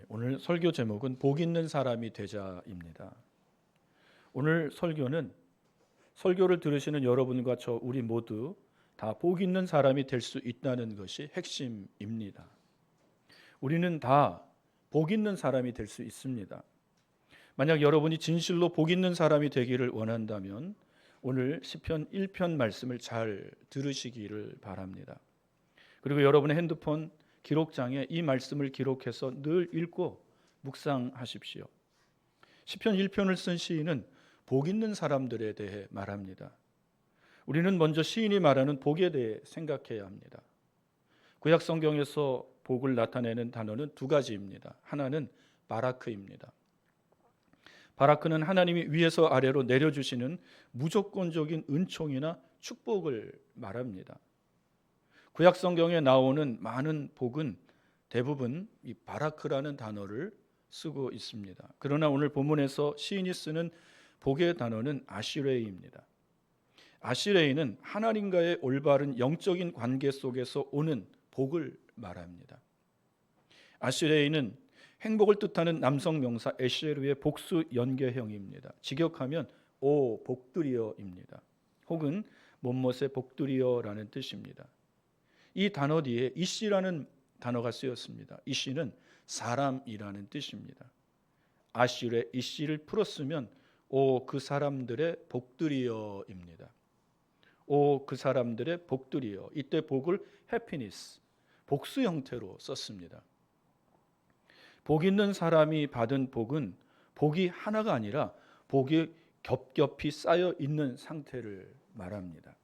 오늘 설교 제목은 복 있는 사람이 되자입니다. 오늘 설교는 설교를 들으시는 여러분과 저 우리 모두 다 복 있는 사람이 될 수 있다는 것이 핵심입니다. 우리는 다 복 있는 사람이 될 수 있습니다. 만약 여러분이 진실로 복 있는 사람이 되기를 원한다면 오늘 시편 1편 말씀을 잘 들으시기를 바랍니다. 그리고 여러분의 핸드폰 기록장에 이 말씀을 기록해서 늘 읽고 묵상하십시오. 시편 1편을 쓴 시인은 복 있는 사람들에 대해 말합니다. 우리는 먼저 시인이 말하는 복에 대해 생각해야 합니다. 구약 성경에서 복을 나타내는 단어는 두 가지입니다. 하나는 바라크입니다. 바라크는 하나님이 위에서 아래로 내려주시는 무조건적인 은총이나 축복을 말합니다. 구약 성경에 나오는 많은 복은 대부분 이 바라크라는 단어를 쓰고 있습니다. 그러나 오늘 본문에서 시인이 쓰는 복의 단어는 아시레이입니다. 아시레이는 하나님과의 올바른 영적인 관계 속에서 오는 복을 말합니다. 아시레이는 행복을 뜻하는 남성 명사 에쉐르의 복수 연계형입니다. 직역하면 오 복들이여입니다. 혹은 못못의 복들이여라는 뜻입니다. 이 단어 뒤에 이씨라는 단어가 쓰였습니다. 이씨는 사람이라는 뜻입니다. 아실의 이씨를 풀었으면 오 그 사람들의 복들이여입니다. 오 그 사람들의 복들이여. 이때 복을 해피니스, 복수 형태로 썼습니다. 복 있는 사람이 받은 복은 복이 하나가 아니라 복이 겹겹이 쌓여 있는 상태를 말합니다.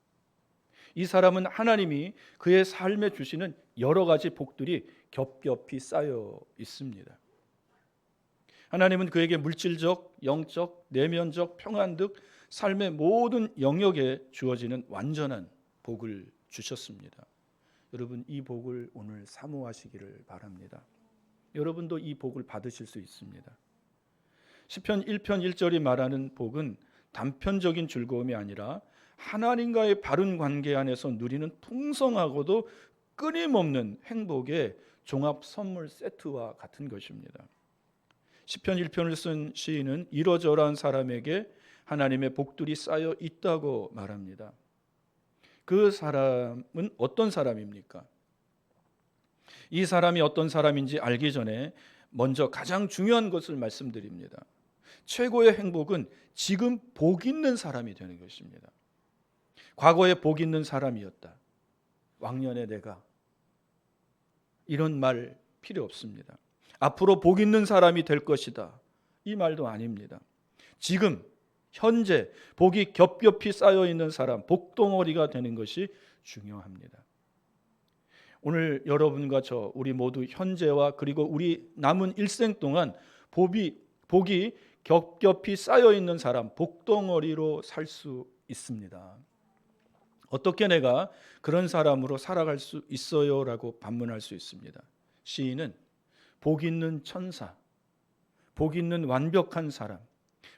이 사람은 하나님이 그의 삶에 주시는 여러 가지 복들이 겹겹이 쌓여 있습니다. 하나님은 그에게 물질적, 영적, 내면적 평안 등 삶의 모든 영역에 주어지는 완전한 복을 주셨습니다. 여러분 이 복을 오늘 사모하시기를 바랍니다. 여러분도 이 복을 받으실 수 있습니다. 시편 1편 1절이 말하는 복은 단편적인 즐거움이 아니라 하나님과의 바른 관계 안에서 누리는 풍성하고도 끊임없는 행복의 종합 선물 세트와 같은 것입니다. 시편 1편을 쓴 시인은 이러저러한 사람에게 하나님의 복들이 쌓여 있다고 말합니다. 그 사람은 어떤 사람입니까? 이 사람이 어떤 사람인지 알기 전에 먼저 가장 중요한 것을 말씀드립니다. 최고의 행복은 지금 복 있는 사람이 되는 것입니다. 과거에 복 있는 사람이었다. 왕년에 내가 이런 말 필요 없습니다. 앞으로 복 있는 사람이 될 것이다. 이 말도 아닙니다. 지금 현재 복이 겹겹이 쌓여 있는 사람, 복덩어리가 되는 것이 중요합니다. 오늘 여러분과 저 우리 모두 현재와 그리고 우리 남은 일생 동안 복이 겹겹이 쌓여 있는 사람, 복덩어리로 살 수 있습니다. 어떻게 내가 그런 사람으로 살아갈 수 있어요? 라고 반문할 수 있습니다. 시인은 복 있는 천사, 복 있는 완벽한 사람,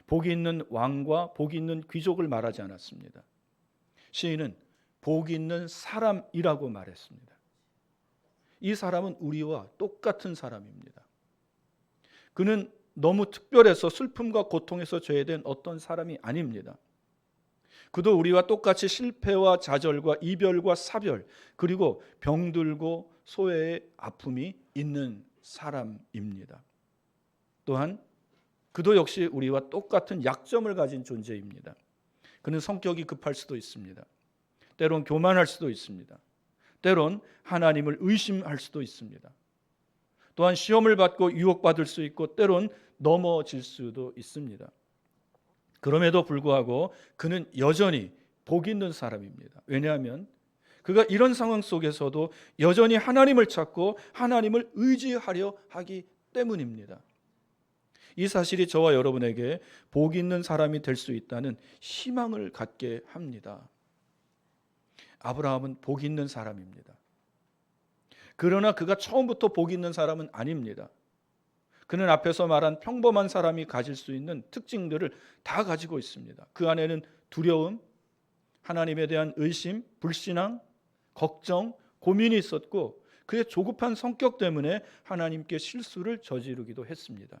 복 있는 왕과 복 있는 귀족을 말하지 않았습니다. 시인은 복 있는 사람이라고 말했습니다. 이 사람은 우리와 똑같은 사람입니다. 그는 너무 특별해서 슬픔과 고통에서 죄된 어떤 사람이 아닙니다. 그도 우리와 똑같이 실패와 좌절과 이별과 사별 그리고 병들고 소외의 아픔이 있는 사람입니다. 또한 그도 역시 우리와 똑같은 약점을 가진 존재입니다. 그는 성격이 급할 수도 있습니다. 때론 교만할 수도 있습니다. 때론 하나님을 의심할 수도 있습니다. 또한 시험을 받고 유혹받을 수 있고 때론 넘어질 수도 있습니다. 그럼에도 불구하고 그는 여전히 복 있는 사람입니다. 왜냐하면 그가 이런 상황 속에서도 여전히 하나님을 찾고 하나님을 의지하려 하기 때문입니다. 이 사실이 저와 여러분에게 복 있는 사람이 될 수 있다는 희망을 갖게 합니다. 아브라함은 복 있는 사람입니다. 그러나 그가 처음부터 복 있는 사람은 아닙니다. 그는 앞에서 말한 평범한 사람이 가질 수 있는 특징들을 다 가지고 있습니다. 그 안에는 두려움, 하나님에 대한 의심, 불신앙, 걱정, 고민이 있었고 그의 조급한 성격 때문에 하나님께 실수를 저지르기도 했습니다.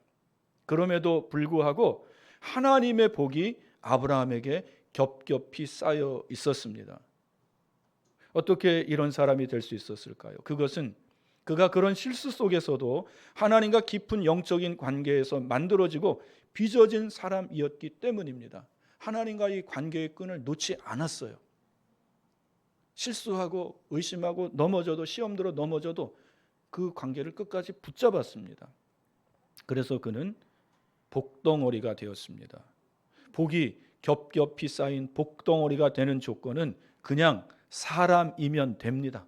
그럼에도 불구하고 하나님의 복이 아브라함에게 겹겹이 쌓여 있었습니다. 어떻게 이런 사람이 될 수 있었을까요? 그것은 그가 그런 실수 속에서도 하나님과 깊은 영적인 관계에서 만들어지고 빚어진 사람이었기 때문입니다. 하나님과의 관계의 끈을 놓지 않았어요. 실수하고 의심하고 넘어져도, 시험 들어 넘어져도 그 관계를 끝까지 붙잡았습니다. 그래서 그는 복덩어리가 되었습니다. 복이 겹겹이 쌓인 복덩어리가 되는 조건은 그냥 사람이면 됩니다.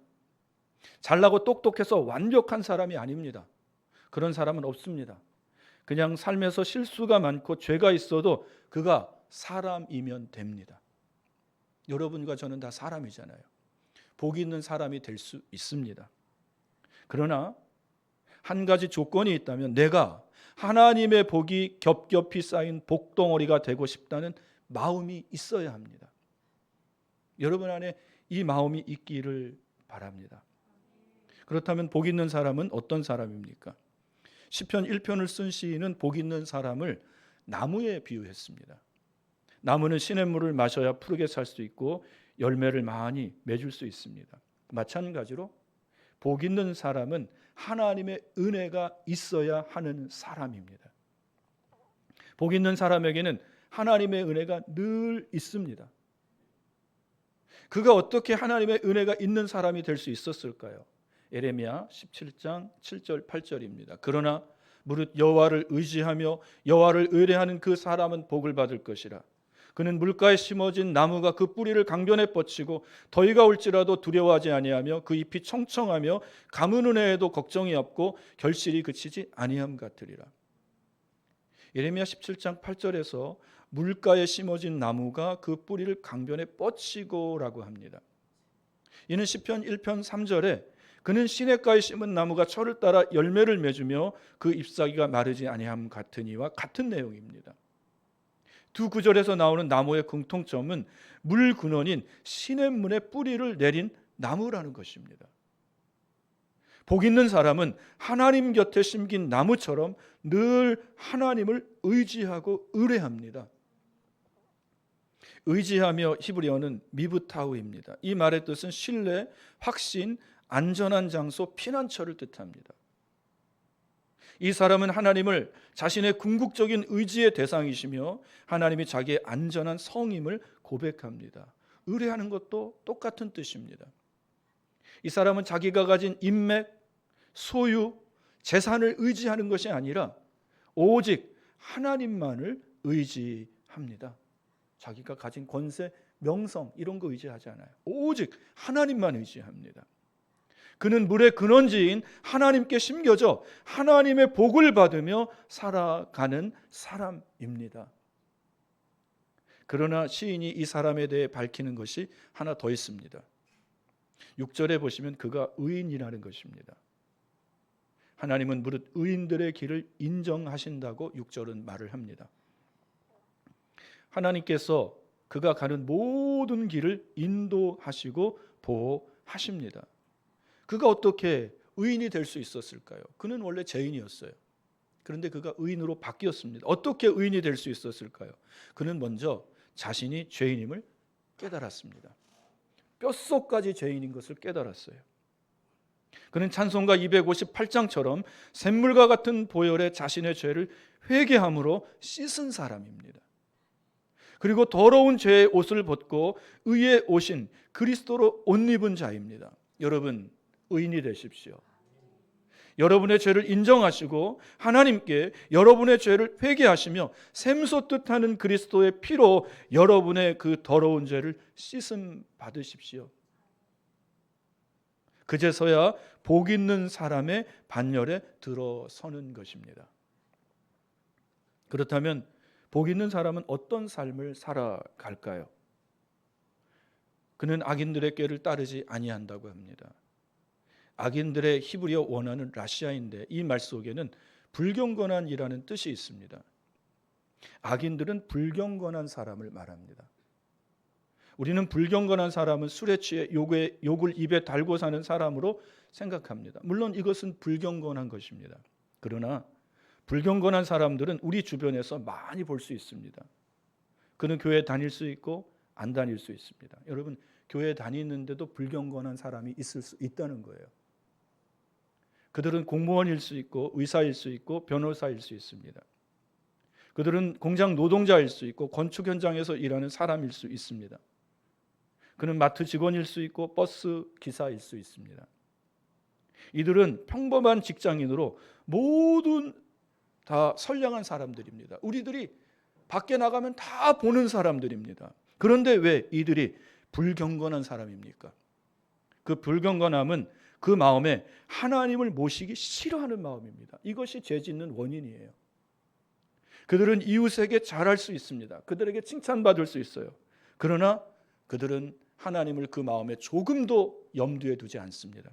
잘나고 똑똑해서 완벽한 사람이 아닙니다. 그런 사람은 없습니다. 그냥 삶에서 실수가 많고 죄가 있어도 그가 사람이면 됩니다. 여러분과 저는 다 사람이잖아요. 복이 있는 사람이 될 수 있습니다. 그러나 한 가지 조건이 있다면 내가 하나님의 복이 겹겹이 쌓인 복덩어리가 되고 싶다는 마음이 있어야 합니다. 여러분 안에 이 마음이 있기를 바랍니다. 그렇다면 복 있는 사람은 어떤 사람입니까? 시편 1편을 쓴 시인은 복 있는 사람을 나무에 비유했습니다. 나무는 시냇물을 마셔야 푸르게 살 수 있고 열매를 많이 맺을 수 있습니다. 마찬가지로 복 있는 사람은 하나님의 은혜가 있어야 하는 사람입니다. 복 있는 사람에게는 하나님의 은혜가 늘 있습니다. 그가 어떻게 하나님의 은혜가 있는 사람이 될 수 있었을까요? 예레미야 17장 7절 8절입니다. 그러나 무릇 여호와를 의지하며 여호와를 의뢰하는 그 사람은 복을 받을 것이라. 그는 물가에 심어진 나무가 그 뿌리를 강변에 뻗치고 더위가 올지라도 두려워하지 아니하며 그 잎이 청청하며 가무는 해에도 걱정이 없고 결실이 그치지 아니함 같으리라. 예레미야 17장 8절에서 물가에 심어진 나무가 그 뿌리를 강변에 뻗치고라고 합니다. 이는 시편 1편 3절에 그는 시냇가에 심은 나무가 철을 따라 열매를 맺으며 그 잎사귀가 마르지 아니함 같으니와 같은 내용입니다. 두 구절에서 나오는 나무의 공통점은 물 근원인 시냇물에 뿌리를 내린 나무라는 것입니다. 복 있는 사람은 하나님 곁에 심긴 나무처럼 늘 하나님을 의지하고 의뢰합니다. 의지하며 히브리어는 미브타우입니다. 이 말의 뜻은 신뢰, 확신, 안전한 장소, 피난처를 뜻합니다. 이 사람은 하나님을 자신의 궁극적인 의지의 대상이시며 하나님이 자기의 안전한 성임을 고백합니다. 의뢰하는 것도 똑같은 뜻입니다. 이 사람은 자기가 가진 인맥, 소유, 재산을 의지하는 것이 아니라 오직 하나님만을 의지합니다. 자기가 가진 권세, 명성 이런 거 의지하지 않아요. 오직 하나님만 의지합니다. 그는 물의 근원지인 하나님께 심겨져 하나님의 복을 받으며 살아가는 사람입니다. 그러나 시인이 이 사람에 대해 밝히는 것이 하나 더 있습니다. 6절에 보시면 그가 의인이라는 것입니다. 하나님은 무릇 의인들의 길을 인정하신다고 6절은 말을 합니다. 하나님께서 그가 가는 모든 길을 인도하시고 보호하십니다. 그가 어떻게 의인이 될 수 있었을까요? 그는 원래 죄인이었어요. 그런데 그가 의인으로 바뀌었습니다. 어떻게 의인이 될 수 있었을까요? 그는 먼저 자신이 죄인임을 깨달았습니다. 뼛속까지 죄인인 것을 깨달았어요. 그는 찬송가 258장처럼 샘물과 같은 보혈에 자신의 죄를 회개함으로 씻은 사람입니다. 그리고 더러운 죄의 옷을 벗고 의의 옷인 그리스도로 옷 입은 자입니다. 여러분, 의인이 되십시오. 여러분의 죄를 인정하시고 하나님께 여러분의 죄를 회개하시며 샘솟듯 하는 그리스도의 피로 여러분의 그 더러운 죄를 씻음 받으십시오. 그제서야 복 있는 사람의 반열에 들어서는 것입니다. 그렇다면 복 있는 사람은 어떤 삶을 살아갈까요? 그는 악인들의 꾀를 따르지 아니한다고 합니다. 악인들의 히브리어 원어는 라시아인데 이 말 속에는 불경건한이라는 뜻이 있습니다. 악인들은 불경건한 사람을 말합니다. 우리는 불경건한 사람은 술에 취해 욕을 입에 달고 사는 사람으로 생각합니다. 물론 이것은 불경건한 것입니다. 그러나 불경건한 사람들은 우리 주변에서 많이 볼 수 있습니다. 그는 교회 다닐 수 있고 안 다닐 수 있습니다. 여러분, 교회 다니는데도 불경건한 사람이 있을 수 있다는 거예요. 그들은 공무원일 수 있고 의사일 수 있고 변호사일 수 있습니다. 그들은 공장 노동자일 수 있고 건축 현장에서 일하는 사람일 수 있습니다. 그는 마트 직원일 수 있고 버스 기사일 수 있습니다. 이들은 평범한 직장인으로 모두 다 선량한 사람들입니다. 우리들이 밖에 나가면 다 보는 사람들입니다. 그런데 왜 이들이 불경건한 사람입니까? 그 불경건함은 그 마음에 하나님을 모시기 싫어하는 마음입니다. 이것이 죄 짓는 원인이에요. 그들은 이웃에게 잘할 수 있습니다. 그들에게 칭찬받을 수 있어요. 그러나 그들은 하나님을 그 마음에 조금도 염두에 두지 않습니다.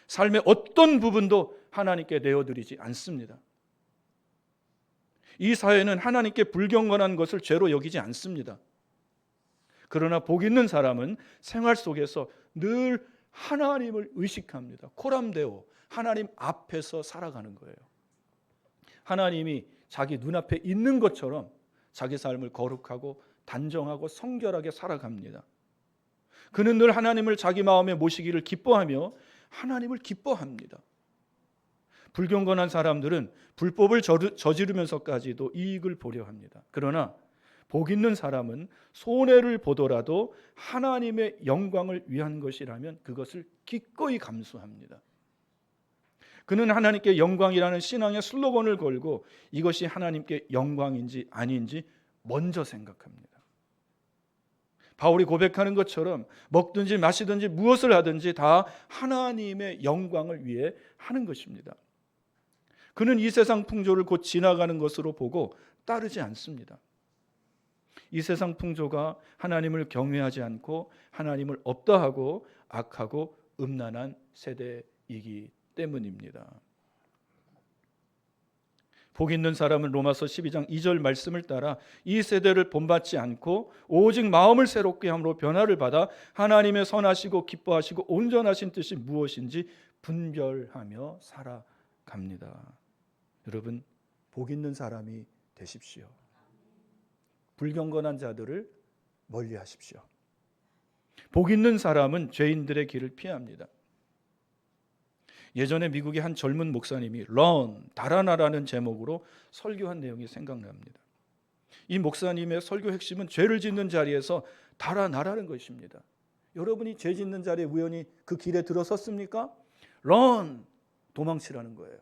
삶의 어떤 부분도 하나님께 내어드리지 않습니다. 이 사회는 하나님께 불경건한 것을 죄로 여기지 않습니다. 그러나 복 있는 사람은 생활 속에서 늘 하나님을 의식합니다. 코람데오, 하나님 앞에서 살아가는 거예요. 하나님이 자기 눈앞에 있는 것처럼 자기 삶을 거룩하고 단정하고 성결하게 살아갑니다. 그는 늘 하나님을 자기 마음에 모시기를 기뻐하며 하나님을 기뻐합니다. 불경건한 사람들은 불법을 저지르면서까지도 이익을 보려 합니다. 그러나 복 있는 사람은 손해를 보더라도 하나님의 영광을 위한 것이라면 그것을 기꺼이 감수합니다. 그는 하나님께 영광이라는 신앙의 슬로건을 걸고 이것이 하나님께 영광인지 아닌지 먼저 생각합니다. 바울이 고백하는 것처럼 먹든지 마시든지 무엇을 하든지 다 하나님의 영광을 위해 하는 것입니다. 그는 이 세상 풍조를 곧 지나가는 것으로 보고 따르지 않습니다. 이 세상 풍조가 하나님을 경외하지 않고 하나님을 없다 하고 악하고 음란한 세대이기 때문입니다. 복 있는 사람은 로마서 12장 2절 말씀을 따라 이 세대를 본받지 않고 오직 마음을 새롭게 함으로 변화를 받아 하나님의 선하시고 기뻐하시고 온전하신 뜻이 무엇인지 분별하며 살아갑니다. 여러분, 복 있는 사람이 되십시오. 불경건한 자들을 멀리 하십시오. 복 있는 사람은 죄인들의 길을 피합니다. 예전에 미국의 한 젊은 목사님이 Run, 달아나라는 제목으로 설교한 내용이 생각납니다. 이 목사님의 설교 핵심은 죄를 짓는 자리에서 달아나라는 것입니다. 여러분이 죄 짓는 자리에 우연히 그 길에 들어섰습니까? Run, 도망치라는 거예요.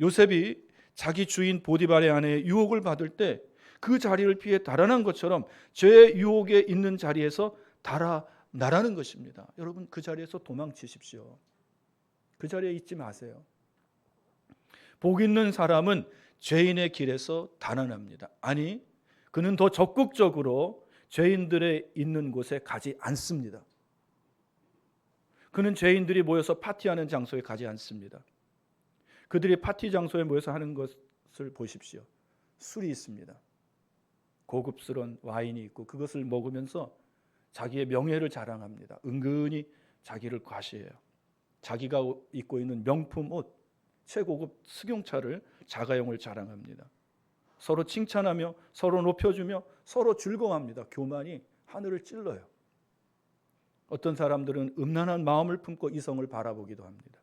요셉이 자기 주인 보디발의 아내의 유혹을 받을 때 그 자리를 피해 달아난 것처럼 죄의 유혹에 있는 자리에서 달아나라는 것입니다. 여러분, 그 자리에서 도망치십시오. 그 자리에 있지 마세요. 복 있는 사람은 죄인의 길에서 달아납니다. 아니, 그는 더 적극적으로 죄인들의 있는 곳에 가지 않습니다. 그는 죄인들이 모여서 파티하는 장소에 가지 않습니다. 그들이 파티 장소에 모여서 하는 것을 보십시오. 술이 있습니다. 고급스러운 와인이 있고 그것을 먹으면서 자기의 명예를 자랑합니다. 은근히 자기를 과시해요. 자기가 입고 있는 명품 옷, 최고급 승용차를 자가용을 자랑합니다. 서로 칭찬하며 서로 높여주며 서로 즐거워합니다. 교만이 하늘을 찔러요. 어떤 사람들은 음란한 마음을 품고 이성을 바라보기도 합니다.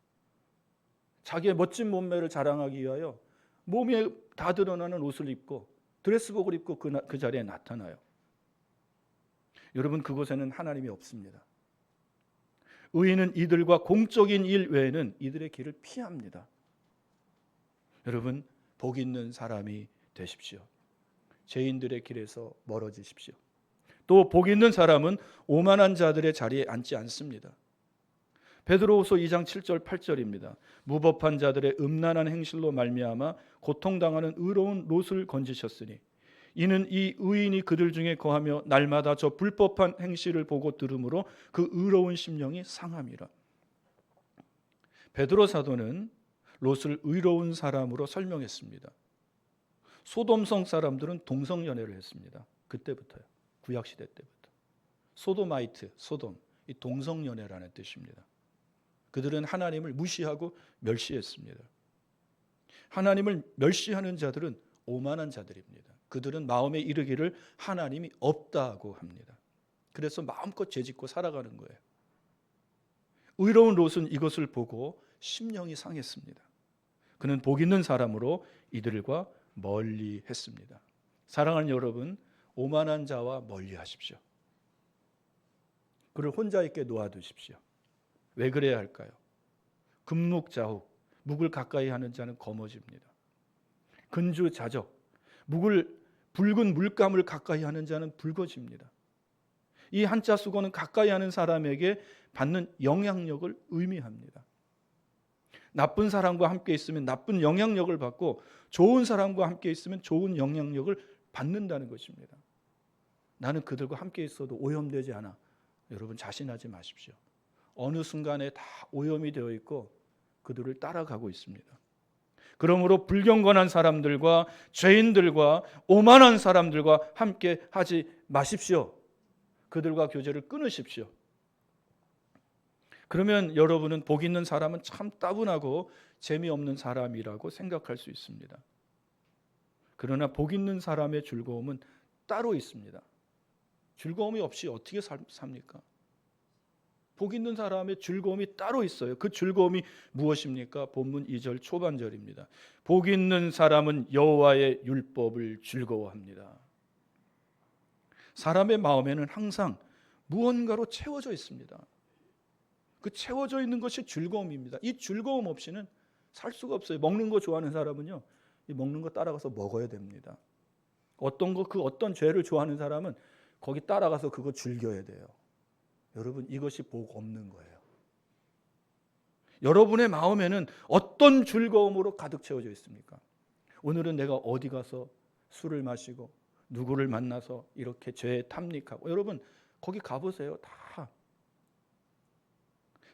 자기의 멋진 몸매를 자랑하기 위하여 몸에 다 드러나는 옷을 입고 드레스복을 입고 그 자리에 나타나요. 여러분, 그곳에는 하나님이 없습니다. 의인은 이들과 공적인 일 외에는 이들의 길을 피합니다. 여러분, 복 있는 사람이 되십시오. 죄인들의 길에서 멀어지십시오. 또 복 있는 사람은 오만한 자들의 자리에 앉지 않습니다. 베드로후서 2장 7절 8절입니다. 무법한 자들의 음란한 행실로 말미암아 고통당하는 의로운 롯을 건지셨으니 이는 이 의인이 그들 중에 거하며 날마다 저 불법한 행실을 보고 들으므로 그 의로운 심령이 상함이라. 베드로 사도는 롯을 의로운 사람으로 설명했습니다. 소돔성 사람들은 동성연애를 했습니다. 그때부터요. 구약 시대 때부터. 소도마이트, 소돔, 이 동성연애라는 뜻입니다. 그들은 하나님을 무시하고 멸시했습니다. 하나님을 멸시하는 자들은 오만한 자들입니다. 그들은 마음에 이르기를 하나님이 없다고 합니다. 그래서 마음껏 죄짓고 살아가는 거예요. 의로운 롯은 이것을 보고 심령이 상했습니다. 그는 복 있는 사람으로 이들과 멀리 했습니다. 사랑하는 여러분, 오만한 자와 멀리 하십시오. 그를 혼자 있게 놓아두십시오. 왜 그래야 할까요? 금묵자욱, 묵을 가까이 하는 자는 거머집니다. 근주자적, 붉은 물감을 가까이 하는 자는 붉어집니다. 이 한자 수고는 가까이 하는 사람에게 받는 영향력을 의미합니다. 나쁜 사람과 함께 있으면 나쁜 영향력을 받고 좋은 사람과 함께 있으면 좋은 영향력을 받는다는 것입니다. 나는 그들과 함께 있어도 오염되지 않아. 여러분 자신하지 마십시오. 어느 순간에 다 오염이 되어 있고 그들을 따라가고 있습니다. 그러므로 불경건한 사람들과 죄인들과 오만한 사람들과 함께 하지 마십시오. 그들과 교제를 끊으십시오. 그러면 여러분은 복 있는 사람은 참 따분하고 재미없는 사람이라고 생각할 수 있습니다. 그러나 복 있는 사람의 즐거움은 따로 있습니다. 즐거움이 없이 어떻게 삽니까? 복 있는 사람의 즐거움이 따로 있어요. 그 즐거움이 무엇입니까? 본문 2절 초반절입니다. 복 있는 사람은 여호와의 율법을 즐거워합니다. 사람의 마음에는 항상 무언가로 채워져 있습니다. 그 채워져 있는 것이 즐거움입니다. 이 즐거움 없이는 살 수가 없어요. 먹는 거 좋아하는 사람은요, 이 먹는 거 따라가서 먹어야 됩니다. 어떤 죄를 좋아하는 사람은 거기 따라가서 그거 즐겨야 돼요. 여러분, 이것이 복 없는 거예요. 여러분의 마음에는 어떤 즐거움으로 가득 채워져 있습니까? 오늘은 내가 어디 가서 술을 마시고 누구를 만나서 이렇게 죄에 탐닉하고, 여러분 거기 가보세요. 다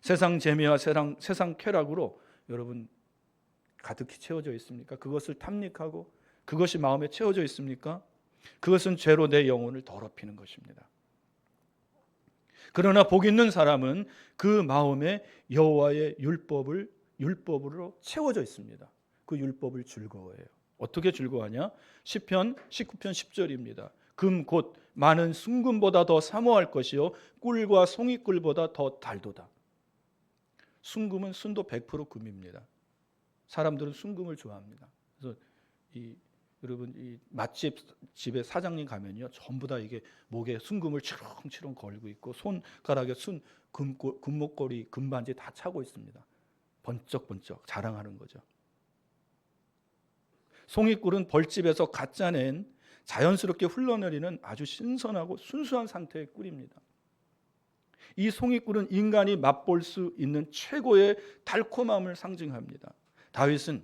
세상 재미와 세상 쾌락으로 여러분 가득히 채워져 있습니까? 그것을 탐닉하고 그것이 마음에 채워져 있습니까? 그것은 죄로 내 영혼을 더럽히는 것입니다. 그러나 복 있는 사람은 그 마음에 여호와의 율법으로 채워져 있습니다. 그 율법을 즐거워해요. 어떻게 즐거워하냐? 시편 19편 10절입니다. 금 곧 많은 순금보다 더 사모할 것이요 꿀과 송이꿀보다 더 달도다. 순금은 순도 100% 금입니다. 사람들은 순금을 좋아합니다. 그래서 여러분 이 맛집에 사장님 가면요, 전부 다 이게 목에 순금을 치렁치렁 걸고 있고 손가락에 금목걸이, 금반지 다 차고 있습니다. 번쩍번쩍 자랑하는 거죠. 송이꿀은 벌집에서 갓 짜낸 자연스럽게 흘러내리는 아주 신선하고 순수한 상태의 꿀입니다. 이 송이꿀은 인간이 맛볼 수 있는 최고의 달콤함을 상징합니다. 다윗은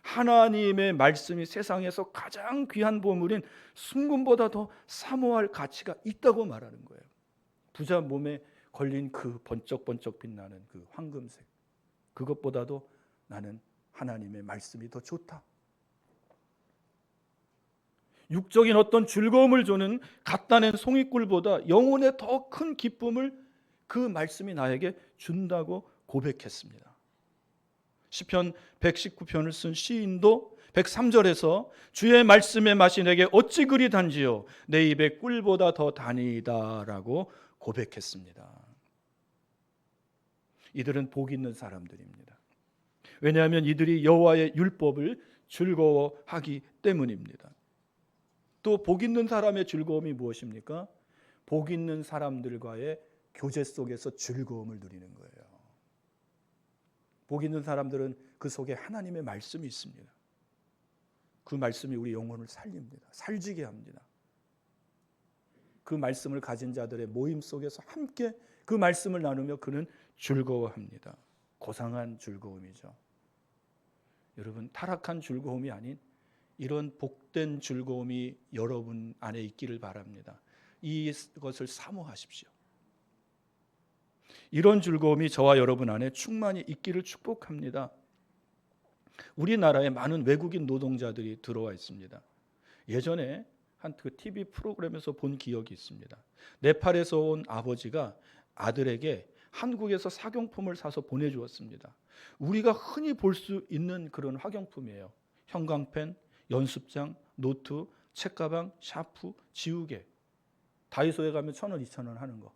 하나님의 말씀이 세상에서 가장 귀한 보물인 순금보다 더 사모할 가치가 있다고 말하는 거예요. 부자 몸에 걸린 그 번쩍번쩍 빛나는 그 황금색, 그것보다도 나는 하나님의 말씀이 더 좋다. 육적인 어떤 즐거움을 주는 갖다 낸 송이꿀보다 영혼의 더 큰 기쁨을 그 말씀이 나에게 준다고 고백했습니다. 시편 119편을 쓴 시인도 103절에서 주의 말씀의 맛이 내게 어찌 그리 단지요 내 입에 꿀보다 더 다니다라고 고백했습니다. 이들은 복 있는 사람들입니다. 왜냐하면 이들이 여호와의 율법을 즐거워하기 때문입니다. 또 복 있는 사람의 즐거움이 무엇입니까? 복 있는 사람들과의 교제 속에서 즐거움을 누리는 거예요. 복 있는 사람들은 그 속에 하나님의 말씀이 있습니다. 그 말씀이 우리 영혼을 살립니다. 살지게 합니다. 그 말씀을 가진 자들의 모임 속에서 함께 그 말씀을 나누며 그는 즐거워합니다. 고상한 즐거움이죠. 여러분, 타락한 즐거움이 아닌 이런 복된 즐거움이 여러분 안에 있기를 바랍니다. 이것을 사모하십시오. 이런 즐거움이 저와 여러분 안에 충만히 있기를 축복합니다. 우리나라에 많은 외국인 노동자들이 들어와 있습니다. 예전에 한 그 TV 프로그램에서 본 기억이 있습니다. 네팔에서 온 아버지가 아들에게 한국에서 사경품을 사서 보내주었습니다. 우리가 흔히 볼 수 있는 그런 학용품이에요. 형광펜, 연습장, 노트, 책가방, 샤프, 지우개. 다이소에 가면 1,000원, 2,000원 하는 거.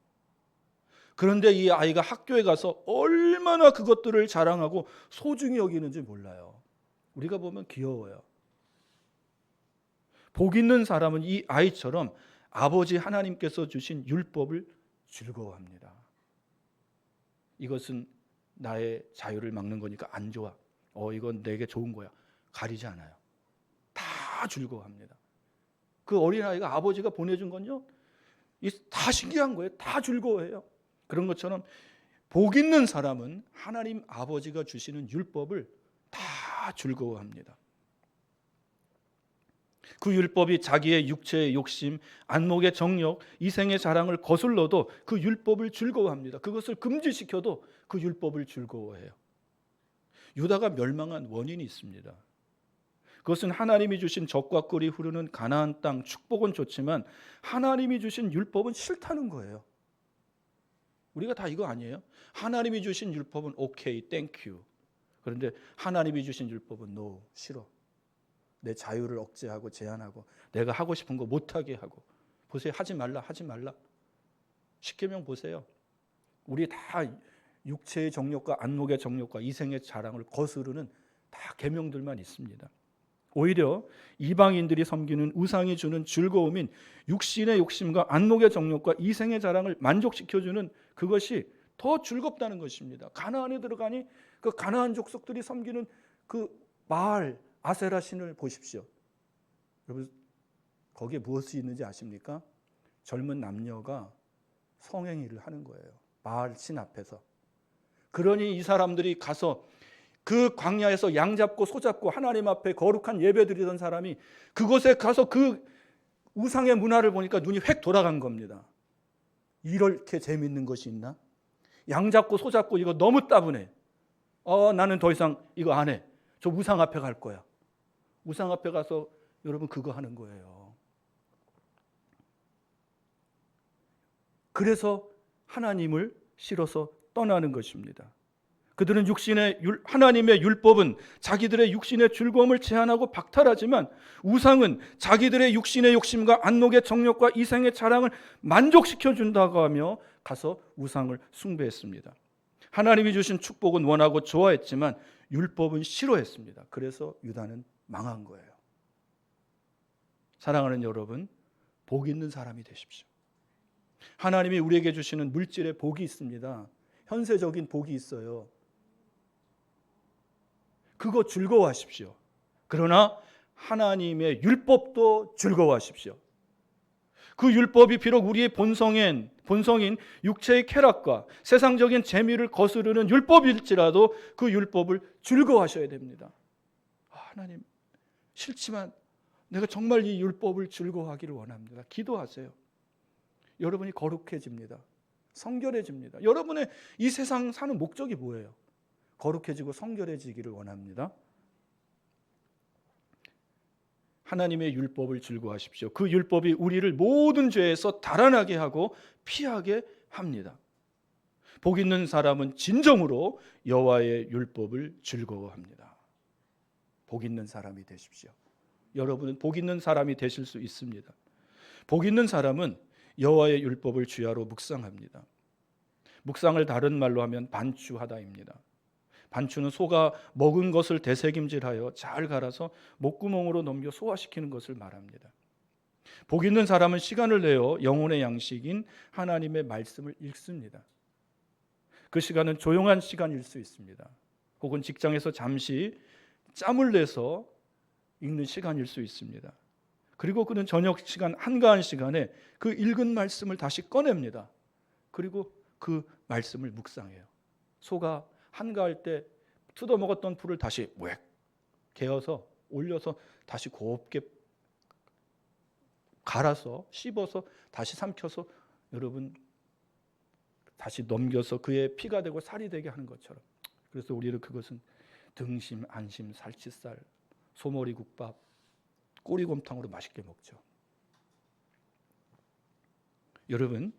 그런데 이 아이가 학교에 가서 얼마나 그것들을 자랑하고 소중히 여기는지 몰라요. 우리가 보면 귀여워요. 복 있는 사람은 이 아이처럼 아버지 하나님께서 주신 율법을 즐거워합니다. 이것은 나의 자유를 막는 거니까 안 좋아. 이건 내게 좋은 거야. 가리지 않아요. 다 즐거워합니다. 그 어린아이가 아버지가 보내준 건요, 다 신기한 거예요. 다 즐거워해요. 그런 것처럼 복 있는 사람은 하나님 아버지가 주시는 율법을 다 즐거워합니다. 그 율법이 자기의 육체의 욕심, 안목의 정욕, 이생의 자랑을 거슬러도 그 율법을 즐거워합니다. 그것을 금지시켜도 그 율법을 즐거워해요. 유다가 멸망한 원인이 있습니다. 그것은 하나님이 주신 젖과 꿀이 흐르는 가나안 땅 축복은 좋지만 하나님이 주신 율법은 싫다는 거예요. 우리가 다 이거 아니에요? 하나님이 주신 율법은 오케이, 땡큐. 그런데 하나님이 주신 율법은 노, 싫어. 내 자유를 억제하고 제한하고 내가 하고 싶은 거 못하게 하고. 보세요. 하지 말라. 십계명 보세요. 우리 다 육체의 정욕과 안목의 정욕과 이생의 자랑을 거스르는 다 계명들만 있습니다. 오히려 이방인들이 섬기는 우상이 주는 즐거움인 육신의 욕심과 안목의 정욕과 이생의 자랑을 만족시켜주는 그것이 더 즐겁다는 것입니다. 가나안에 들어가니 그 가나안 족속들이 섬기는 그 바알 아세라 신을 보십시오. 여러분 거기에 무엇이 있는지 아십니까? 젊은 남녀가 성행위를 하는 거예요. 바알 신 앞에서. 그러니 이 사람들이 가서 그 광야에서 양 잡고 소 잡고 하나님 앞에 거룩한 예배 드리던 사람이 그곳에 가서 그 우상의 문화를 보니까 눈이 획 돌아간 겁니다. 이렇게 재밌는 것이 있나? 양 잡고 소 잡고 이거 너무 따분해. 나는 더 이상 이거 안 해. 저 우상 앞에 갈 거야. 우상 앞에 가서 여러분 그거 하는 거예요. 그래서 하나님을 싫어서 떠나는 것입니다. 그들은 하나님의 율법은 자기들의 육신의 즐거움을 제한하고 박탈하지만 우상은 자기들의 육신의 욕심과 안목의 정욕과 이생의 자랑을 만족시켜준다고 하며 가서 우상을 숭배했습니다. 하나님이 주신 축복은 원하고 좋아했지만 율법은 싫어했습니다. 그래서 유다는 망한 거예요. 사랑하는 여러분, 복 있는 사람이 되십시오. 하나님이 우리에게 주시는 물질의 복이 있습니다. 현세적인 복이 있어요. 그거 즐거워하십시오. 그러나 하나님의 율법도 즐거워하십시오. 그 율법이 비록 우리의 본성인 육체의 쾌락과 세상적인 재미를 거스르는 율법일지라도 그 율법을 즐거워하셔야 됩니다. 하나님 싫지만 내가 정말 이 율법을 즐거워하기를 원합니다. 기도하세요. 여러분이 거룩해집니다. 성결해집니다. 여러분의 이 세상 사는 목적이 뭐예요? 거룩해지고 성결해지기를 원합니다. 하나님의 율법을 즐거워하십시오. 그 율법이 우리를 모든 죄에서 달아나게 하고 피하게 합니다. 복 있는 사람은 진정으로 여호와의 율법을 즐거워합니다. 복 있는 사람이 되십시오. 여러분은 복 있는 사람이 되실 수 있습니다. 복 있는 사람은 여호와의 율법을 주야로 묵상합니다. 묵상을 다른 말로 하면 반추하다입니다. 반추는 소가 먹은 것을 되새김질하여 잘 갈아서 목구멍으로 넘겨 소화시키는 것을 말합니다. 복 있는 사람은 시간을 내어 영혼의 양식인 하나님의 말씀을 읽습니다. 그 시간은 조용한 시간일 수 있습니다. 혹은 직장에서 잠시 짬을 내서 읽는 시간일 수 있습니다. 그리고 그는 저녁 시간 한가한 시간에 그 읽은 말씀을 다시 꺼냅니다. 그리고 그 말씀을 묵상해요. 소가 한가할 때 뜯어먹었던 풀을 다시 웩 개어서 올려서 다시 곱게 갈아서 씹어서 다시 삼켜서 여러분 다시 넘겨서 그의 피가 되고 살이 되게 하는 것처럼. 그래서 우리는 그것은 등심, 안심, 살치살, 소머리 국밥, 꼬리곰탕으로 맛있게 먹죠. 여러분,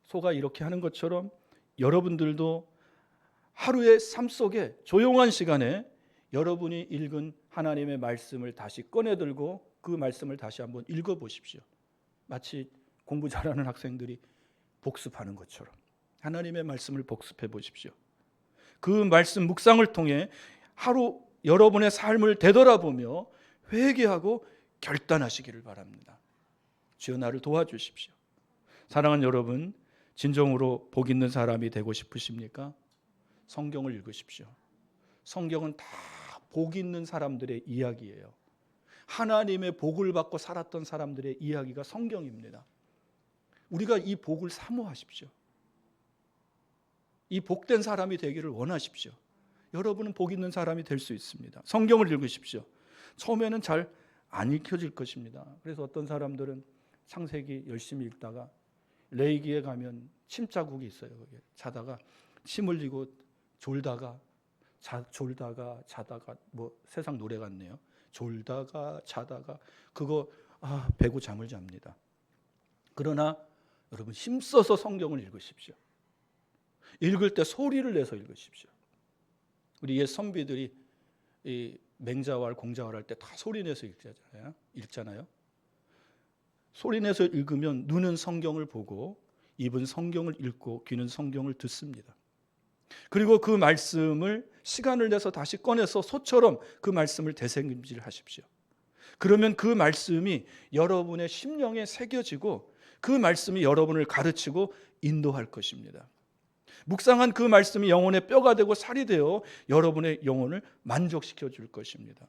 소가 이렇게 하는 것처럼 여러분들도 하루의 삶 속에 조용한 시간에 여러분이 읽은 하나님의 말씀을 다시 꺼내들고 그 말씀을 다시 한번 읽어보십시오. 마치 공부 잘하는 학생들이 복습하는 것처럼 하나님의 말씀을 복습해 보십시오. 그 말씀 묵상을 통해 하루 여러분의 삶을 되돌아보며 회개하고 결단하시기를 바랍니다. 주여 나를 도와주십시오. 사랑하는 여러분, 진정으로 복 있는 사람이 되고 싶으십니까? 성경을 읽으십시오. 성경은 다 복 있는 사람들의 이야기예요. 하나님의 복을 받고 살았던 사람들의 이야기가 성경입니다. 우리가 이 복을 사모하십시오. 이 복된 사람이 되기를 원하십시오. 여러분은 복 있는 사람이 될 수 있습니다. 성경을 읽으십시오. 처음에는 잘 안 읽혀질 것입니다. 그래서 어떤 사람들은 창세기 열심히 읽다가 레위기에 가면 침자국이 있어요. 거기에 자다가 침 흘리고 졸다가 자다가 뭐 세상 노래 같네요. 졸다가 자다가 그거 배고 잠을 잡니다. 그러나 여러분 힘써서 성경을 읽으십시오. 읽을 때 소리를 내서 읽으십시오. 우리 옛 선비들이 이 맹자왈 공자왈 할 때 다 소리 내서 읽잖아요. 소리 내서 읽으면 눈은 성경을 보고 입은 성경을 읽고 귀는 성경을 듣습니다. 그리고 그 말씀을 시간을 내서 다시 꺼내서 소처럼 그 말씀을 되새김질하십시오. 그러면 그 말씀이 여러분의 심령에 새겨지고 그 말씀이 여러분을 가르치고 인도할 것입니다. 묵상한 그 말씀이 영혼의 뼈가 되고 살이 되어 여러분의 영혼을 만족시켜 줄 것입니다.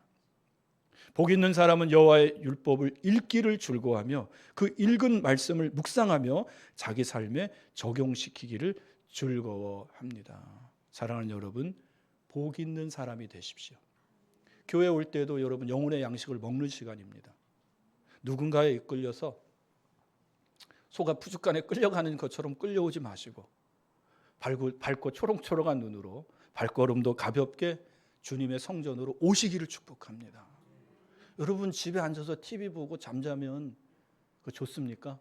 복 있는 사람은 여호와의 율법을 읽기를 즐거워하며 그 읽은 말씀을 묵상하며 자기 삶에 적용시키기를 즐거워합니다. 사랑하는 여러분, 복 있는 사람이 되십시오. 교회 올 때도 여러분 영혼의 양식을 먹는 시간입니다. 누군가에 이끌려서 소가 푸죽간에 끌려가는 것처럼 끌려오지 마시고 밝고 초롱초롱한 눈으로 발걸음도 가볍게 주님의 성전으로 오시기를 축복합니다. 여러분 집에 앉아서 TV 보고 잠자면 그거 좋습니까?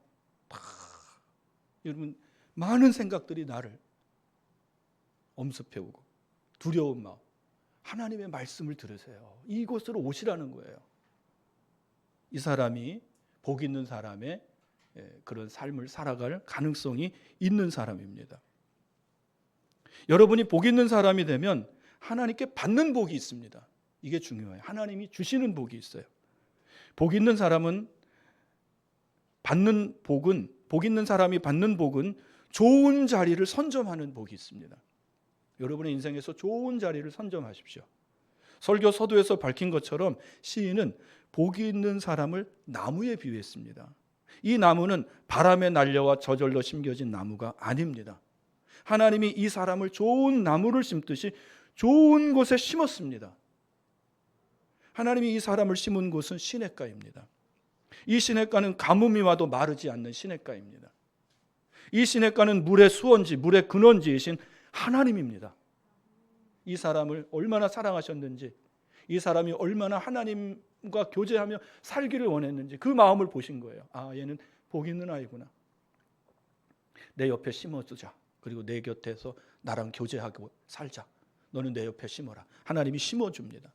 여러분 많은 생각들이 나를 엄습해오고 두려운 마음, 하나님의 말씀을 들으세요. 이곳으로 오시라는 거예요. 이 사람이 복 있는 사람의 그런 삶을 살아갈 가능성이 있는 사람입니다. 여러분이 복 있는 사람이 되면 하나님께 받는 복이 있습니다. 이게 중요해요. 하나님이 주시는 복이 있어요. 복 있는 사람은 복 있는 사람이 받는 복은 좋은 자리를 선점하는 복이 있습니다. 여러분의 인생에서 좋은 자리를 선점하십시오. 설교 서두에서 밝힌 것처럼 시인은 복이 있는 사람을 나무에 비유했습니다. 이 나무는 바람에 날려와 저절로 심겨진 나무가 아닙니다. 하나님이 이 사람을 좋은 나무를 심듯이 좋은 곳에 심었습니다. 하나님이 이 사람을 심은 곳은 시냇가입니다. 이 시냇가는 가뭄이 와도 마르지 않는 시냇가입니다. 이 시냇가는 물의 수원지, 물의 근원지이신 하나님입니다. 이 사람을 얼마나 사랑하셨는지, 이 사람이 얼마나 하나님과 교제하며 살기를 원했는지 그 마음을 보신 거예요. 얘는 복 있는 아이구나. 내 옆에 심어두자. 그리고 내 곁에서 나랑 교제하고 살자. 너는 내 옆에 심어라. 하나님이 심어줍니다.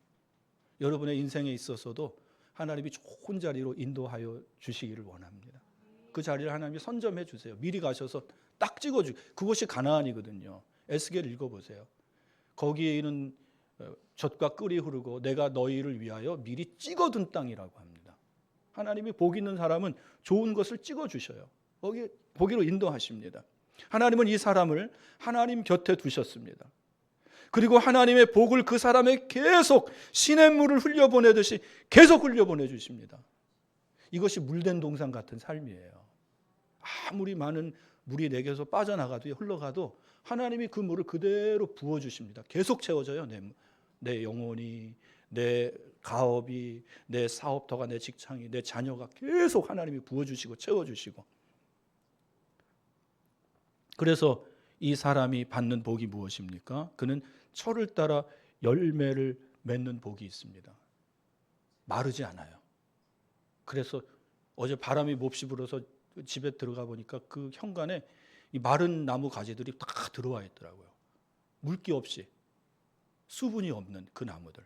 여러분의 인생에 있어서도 하나님이 좋은 자리로 인도하여 주시기를 원합니다. 그 자리를 하나님이 선점해 주세요. 미리 가셔서 딱 찍어주. 그것이 가나안이거든요. 에스겔 읽어보세요. 거기에 있는 젖과 꿀이 흐르고 내가 너희를 위하여 미리 찍어둔 땅이라고 합니다. 하나님이 복 있는 사람은 좋은 것을 찍어주셔요. 거기로 인도하십니다. 하나님은 이 사람을 하나님 곁에 두셨습니다. 그리고 하나님의 복을 그 사람에 계속 시냇물을 흘려보내듯이 계속 흘려보내 주십니다. 이것이 물된 동산 같은 삶이에요. 아무리 많은 물이 내게서 빠져나가도 흘러가도 하나님이 그 물을 그대로 부어주십니다. 계속 채워져요. 내 영혼이, 내 가업이, 내 사업터가, 내 직장이, 내 자녀가 계속 하나님이 부어주시고 채워주시고. 그래서 이 사람이 받는 복이 무엇입니까? 그는 철을 따라 열매를 맺는 복이 있습니다. 마르지 않아요. 그래서 어제 바람이 몹시 불어서 그 집에 들어가 보니까 그 현관에 이 마른 나무 가지들이 다 들어와 있더라고요. 물기 없이, 수분이 없는 그 나무들.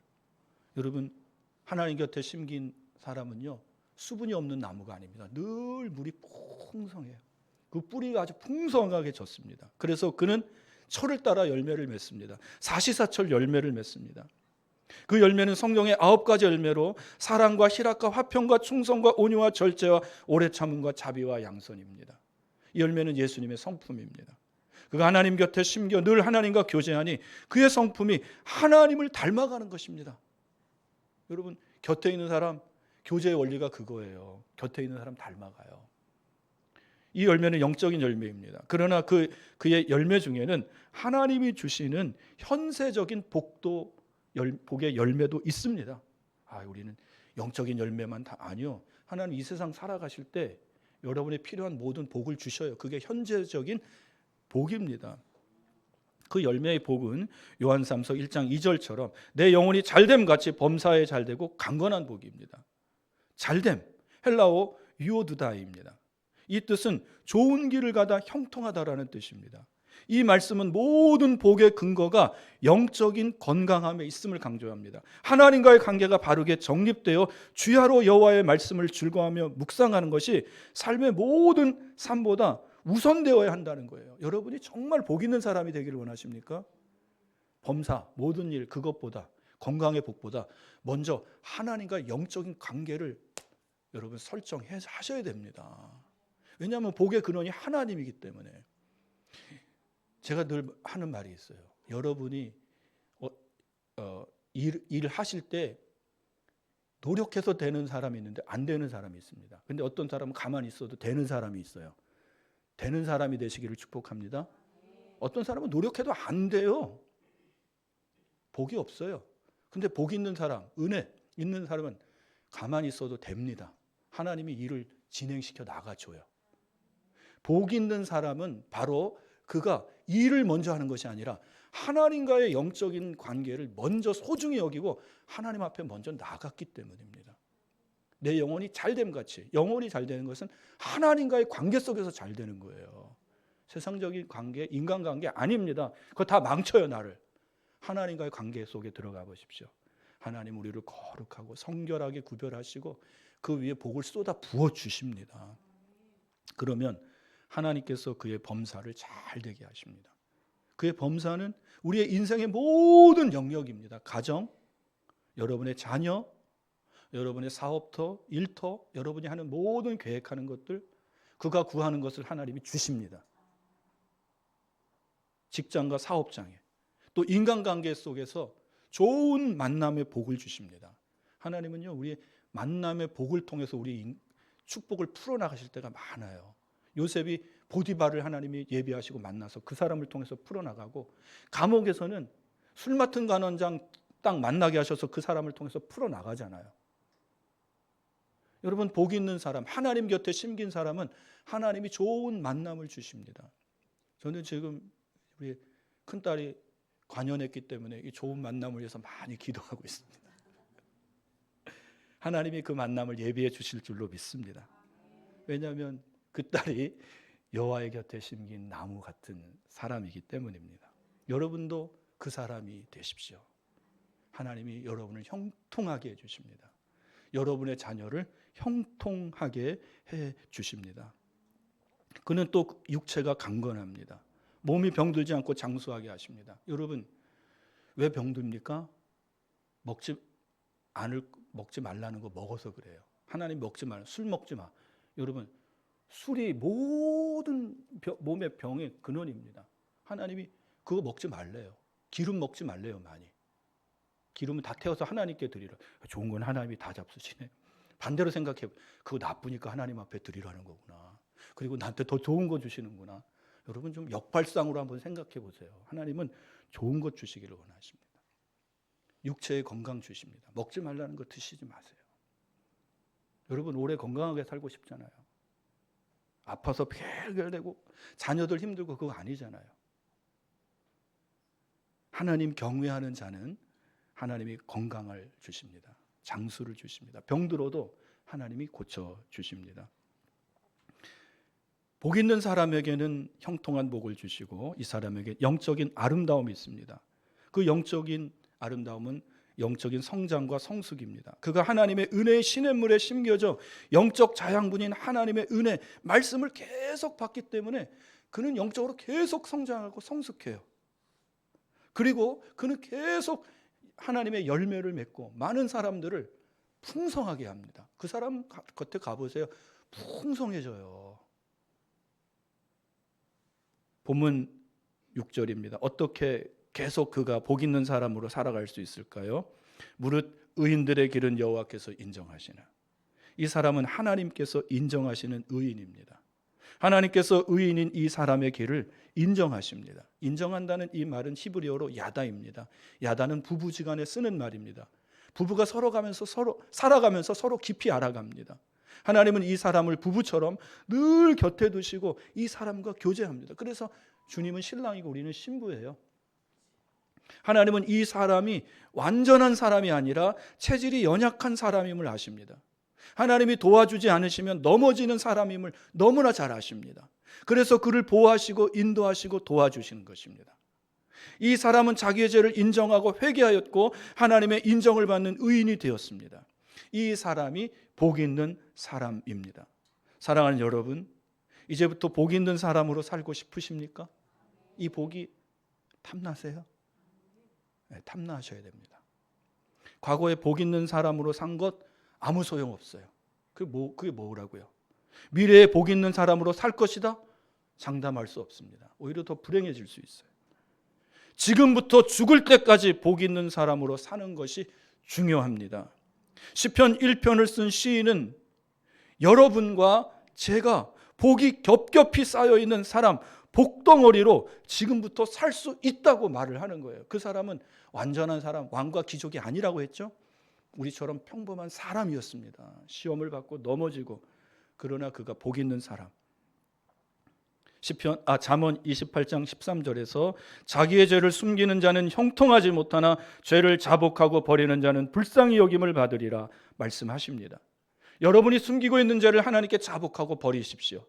여러분, 하나님 곁에 심긴 사람은요, 수분이 없는 나무가 아닙니다. 늘 물이 풍성해요. 그 뿌리가 아주 풍성하게 졌습니다. 그래서 그는 철을 따라 열매를 맺습니다. 사시사철 열매를 맺습니다. 그 열매는 성경의 9가지 열매로 사랑과 희락과 화평과 충성과 온유와 절제와 오래 참음과 자비와 양선입니다. 이 열매는 예수님의 성품입니다. 그가 하나님 곁에 심겨 늘 하나님과 교제하니 그의 성품이 하나님을 닮아가는 것입니다. 여러분, 곁에 있는 사람, 교제의 원리가 그거예요. 곁에 있는 사람 닮아가요. 이 열매는 영적인 열매입니다. 그러나 그의 열매 중에는 하나님이 주시는 현세적인 복의 열매도 있습니다. 우리는 영적인 열매만 다 아니요. 하나님 이 세상 살아가실 때 여러분의 필요한 모든 복을 주셔요. 그게 현재적인 복입니다. 그 열매의 복은 요한삼서 1장 2절처럼 내 영혼이 잘됨 같이 범사에 잘되고 강건한 복입니다. 잘됨, 헬라어 유오드다입니다. 이 뜻은 좋은 길을 가다 형통하다라는 뜻입니다. 이 말씀은 모든 복의 근거가 영적인 건강함에 있음을 강조합니다. 하나님과의 관계가 바르게 정립되어 주야로 여호와의 말씀을 즐거워하며 묵상하는 것이 삶의 모든 삶보다 우선되어야 한다는 거예요. 여러분이 정말 복 있는 사람이 되기를 원하십니까? 범사, 모든 일 그것보다, 건강의 복보다 먼저 하나님과 영적인 관계를 여러분 설정하셔야 됩니다. 왜냐하면 복의 근원이 하나님이기 때문에. 제가 늘 하는 말이 있어요. 여러분이 일을 하실 때 노력해서 되는 사람이 있는데 안 되는 사람이 있습니다. 근데 어떤 사람은 가만히 있어도 되는 사람이 있어요. 되는 사람이 되시기를 축복합니다. 어떤 사람은 노력해도 안 돼요. 복이 없어요. 근데 복 있는 사람, 은혜 있는 사람은 가만히 있어도 됩니다. 하나님이 일을 진행시켜 나가줘요. 복 있는 사람은 바로 그가 일을 먼저 하는 것이 아니라 하나님과의 영적인 관계를 먼저 소중히 여기고 하나님 앞에 먼저 나갔기 때문입니다. 내 영혼이 잘됨 같이, 영혼이 잘 되는 것은 하나님과의 관계 속에서 잘 되는 거예요. 세상적인 관계, 인간관계 아닙니다. 그거 다 망쳐요, 나를. 하나님과의 관계 속에 들어가 보십시오. 하나님 우리를 거룩하고 성결하게 구별하시고 그 위에 복을 쏟아 부어주십니다. 그러면 하나님께서 그의 범사를 잘 되게 하십니다. 그의 범사는 우리의 인생의 모든 영역입니다. 가정, 여러분의 자녀, 여러분의 사업터, 일터, 여러분이 하는 모든 계획하는 것들, 그가 구하는 것을 하나님이 주십니다. 직장과 사업장에, 또 인간관계 속에서 좋은 만남의 복을 주십니다. 하나님은요, 우리의 만남의 복을 통해서 우리 축복을 풀어나가실 때가 많아요. 요셉이 보디발을 하나님이 예비하시고 만나서 그 사람을 통해서 풀어나가고, 감옥에서는 술 맡은 간원장 딱 만나게 하셔서 그 사람을 통해서 풀어나가잖아요. 여러분, 복 있는 사람, 하나님 곁에 심긴 사람은 하나님이 좋은 만남을 주십니다. 저는 지금 우리 큰딸이 관연했기 때문에 이 좋은 만남을 위해서 많이 기도하고 있습니다. 하나님이 그 만남을 예비해 주실 줄로 믿습니다. 왜냐하면 그 딸이 여호와의 곁에 심긴 나무 같은 사람이기 때문입니다. 여러분도 그 사람이 되십시오. 하나님이 여러분을 형통하게 해주십니다. 여러분의 자녀를 형통하게 해주십니다. 그는 또 육체가 강건합니다. 몸이 병들지 않고 장수하게 하십니다. 여러분, 왜 병듭니까? 먹지 말라는 거 먹어서 그래요. 하나님 먹지 마, 술 먹지 마. 여러분, 술이 모든 몸의 병의 근원입니다. 하나님이 그거 먹지 말래요. 기름 먹지 말래요, 많이. 기름은 다 태워서 하나님께 드리라. 좋은 건 하나님이 다 잡수시네. 반대로 생각해. 그거 나쁘니까 하나님 앞에 드리라는 거구나. 그리고 나한테 더 좋은 거 주시는구나. 여러분 좀 역발상으로 한번 생각해 보세요. 하나님은 좋은 것 주시기를 원하십니다. 육체의 건강 주십니다. 먹지 말라는 거 드시지 마세요. 여러분 오래 건강하게 살고 싶잖아요. 아파서 폐결되고 자녀들 힘들고 그거 아니잖아요. 하나님 경외하는 자는 하나님이 건강을 주십니다. 장수를 주십니다. 병들어도 하나님이 고쳐주십니다. 복 있는 사람에게는 형통한 복을 주시고 이 사람에게 영적인 아름다움이 있습니다. 그 영적인 아름다움은 영적인 성장과 성숙입니다. 그가 하나님의 은혜의 시냇물에 심겨져 영적 자양분인 하나님의 은혜 말씀을 계속 받기 때문에 그는 영적으로 계속 성장하고 성숙해요. 그리고 그는 계속 하나님의 열매를 맺고 많은 사람들을 풍성하게 합니다. 그 사람 곁에 가보세요. 풍성해져요. 본문 6절입니다. 어떻게 계속 그가 복 있는 사람으로 살아갈 수 있을까요? 무릇 의인들의 길은 여호와께서 인정하시나. 이 사람은 하나님께서 인정하시는 의인입니다. 하나님께서 의인인 이 사람의 길을 인정하십니다. 인정한다는 이 말은 히브리어로 야다입니다. 야다는 부부지간에 쓰는 말입니다. 부부가 서로 살아가면서 서로 깊이 알아갑니다. 하나님은 이 사람을 부부처럼 늘 곁에 두시고 이 사람과 교제합니다. 그래서 주님은 신랑이고 우리는 신부예요. 하나님은 이 사람이 완전한 사람이 아니라 체질이 연약한 사람임을 아십니다. 하나님이 도와주지 않으시면 넘어지는 사람임을 너무나 잘 아십니다. 그래서 그를 보호하시고 인도하시고 도와주시는 것입니다. 이 사람은 자기의 죄를 인정하고 회개하였고 하나님의 인정을 받는 의인이 되었습니다. 이 사람이 복 있는 사람입니다. 사랑하는 여러분, 이제부터 복 있는 사람으로 살고 싶으십니까? 이 복이 탐나세요? 네, 탐나셔야 됩니다. 과거에 복 있는 사람으로 산 것 아무 소용없어요. 그게 뭐라고요? 미래에 복 있는 사람으로 살 것이다? 장담할 수 없습니다. 오히려 더 불행해질 수 있어요. 지금부터 죽을 때까지 복 있는 사람으로 사는 것이 중요합니다. 시편 1편을 쓴 시인은 여러분과 제가 복이 겹겹이 쌓여있는 사람, 복덩어리로 지금부터 살 수 있다고 말을 하는 거예요. 그 사람은 완전한 사람, 왕과 귀족이 아니라고 했죠. 우리처럼 평범한 사람이었습니다. 시험을 받고 넘어지고, 그러나 그가 복 있는 사람. 잠언 28장 13절에서 자기의 죄를 숨기는 자는 형통하지 못하나 죄를 자복하고 버리는 자는 불쌍히 여김을 받으리라 말씀하십니다. 여러분이 숨기고 있는 죄를 하나님께 자복하고 버리십시오.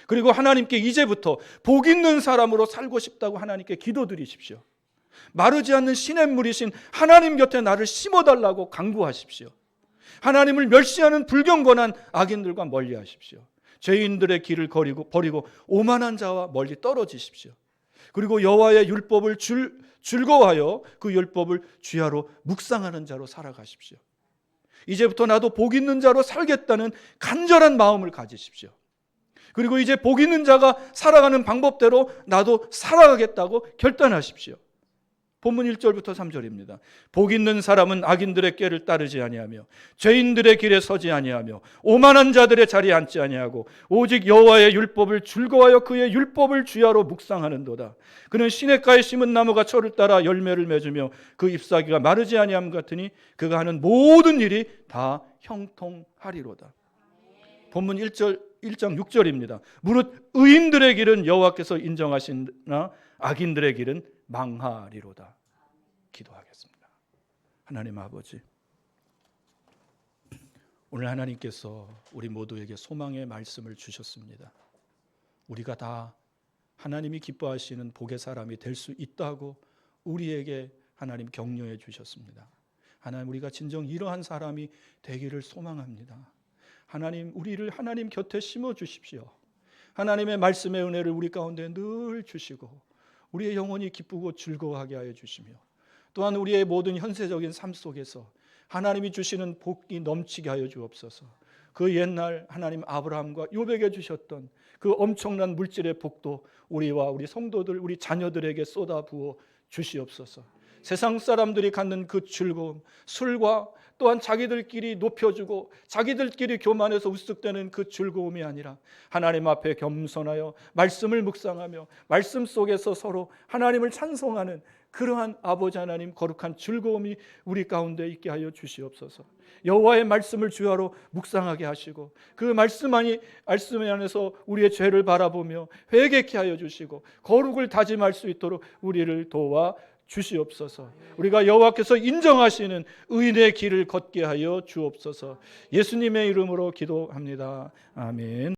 그리고 하나님께 이제부터 복 있는 사람으로 살고 싶다고 하나님께 기도드리십시오. 마르지 않는 시냇물이신 하나님 곁에 나를 심어달라고 간구하십시오. 하나님을 멸시하는 불경건한 악인들과 멀리하십시오. 죄인들의 길을 버리고 오만한 자와 멀리 떨어지십시오. 그리고 여호와의 율법을 즐거워하여 그 율법을 주야로 묵상하는 자로 살아가십시오. 이제부터 나도 복 있는 자로 살겠다는 간절한 마음을 가지십시오. 그리고 이제 복 있는 자가 살아가는 방법대로 나도 살아가겠다고 결단하십시오. 본문 1절부터 3절입니다. 복 있는 사람은 악인들의 꾀를 따르지 아니하며 죄인들의 길에 서지 아니하며 오만한 자들의 자리에 앉지 아니하고 오직 여호와의 율법을 즐거워하여 그의 율법을 주야로 묵상하는도다. 그는 시냇가에 심은 나무가 철을 따라 열매를 맺으며 그 잎사귀가 마르지 아니함 같으니 그가 하는 모든 일이 다 형통하리로다. 본문 1장 6절입니다. 무릇 의인들의 길은 여호와께서 인정하시나 악인들의 길은 망하리로다. 기도하겠습니다. 하나님 아버지, 오늘 하나님께서 우리 모두에게 소망의 말씀을 주셨습니다. 우리가 다 하나님이 기뻐하시는 복의 사람이 될 수 있다고 우리에게 하나님 격려해 주셨습니다. 하나님, 우리가 진정 이러한 사람이 되기를 소망합니다. 하나님, 우리를 하나님 곁에 심어 주십시오. 하나님의 말씀의 은혜를 우리 가운데 늘 주시고 우리의 영혼이 기쁘고 즐거워하게 하여 주시며 또한 우리의 모든 현세적인 삶 속에서 하나님이 주시는 복이 넘치게 하여 주옵소서. 그 옛날 하나님 아브라함과 요백에 주셨던 그 엄청난 물질의 복도 우리와 우리 성도들, 우리 자녀들에게 쏟아부어 주시옵소서. 세상 사람들이 갖는 그 즐거움, 술과 또한 자기들끼리 높여주고 자기들끼리 교만해서 우습대는 그 즐거움이 아니라 하나님 앞에 겸손하여 말씀을 묵상하며 말씀 속에서 서로 하나님을 찬송하는 그러한 아버지 하나님 거룩한 즐거움이 우리 가운데 있게 하여 주시옵소서. 여호와의 말씀을 주야로 묵상하게 하시고 그 말씀 안에서 우리의 죄를 바라보며 회개케 하여 주시고 거룩을 다짐할 수 있도록 우리를 도와 주시옵소서. 우리가 여호와께서 인정하시는 의인의 길을 걷게 하여 주옵소서. 예수님의 이름으로 기도합니다. 아멘.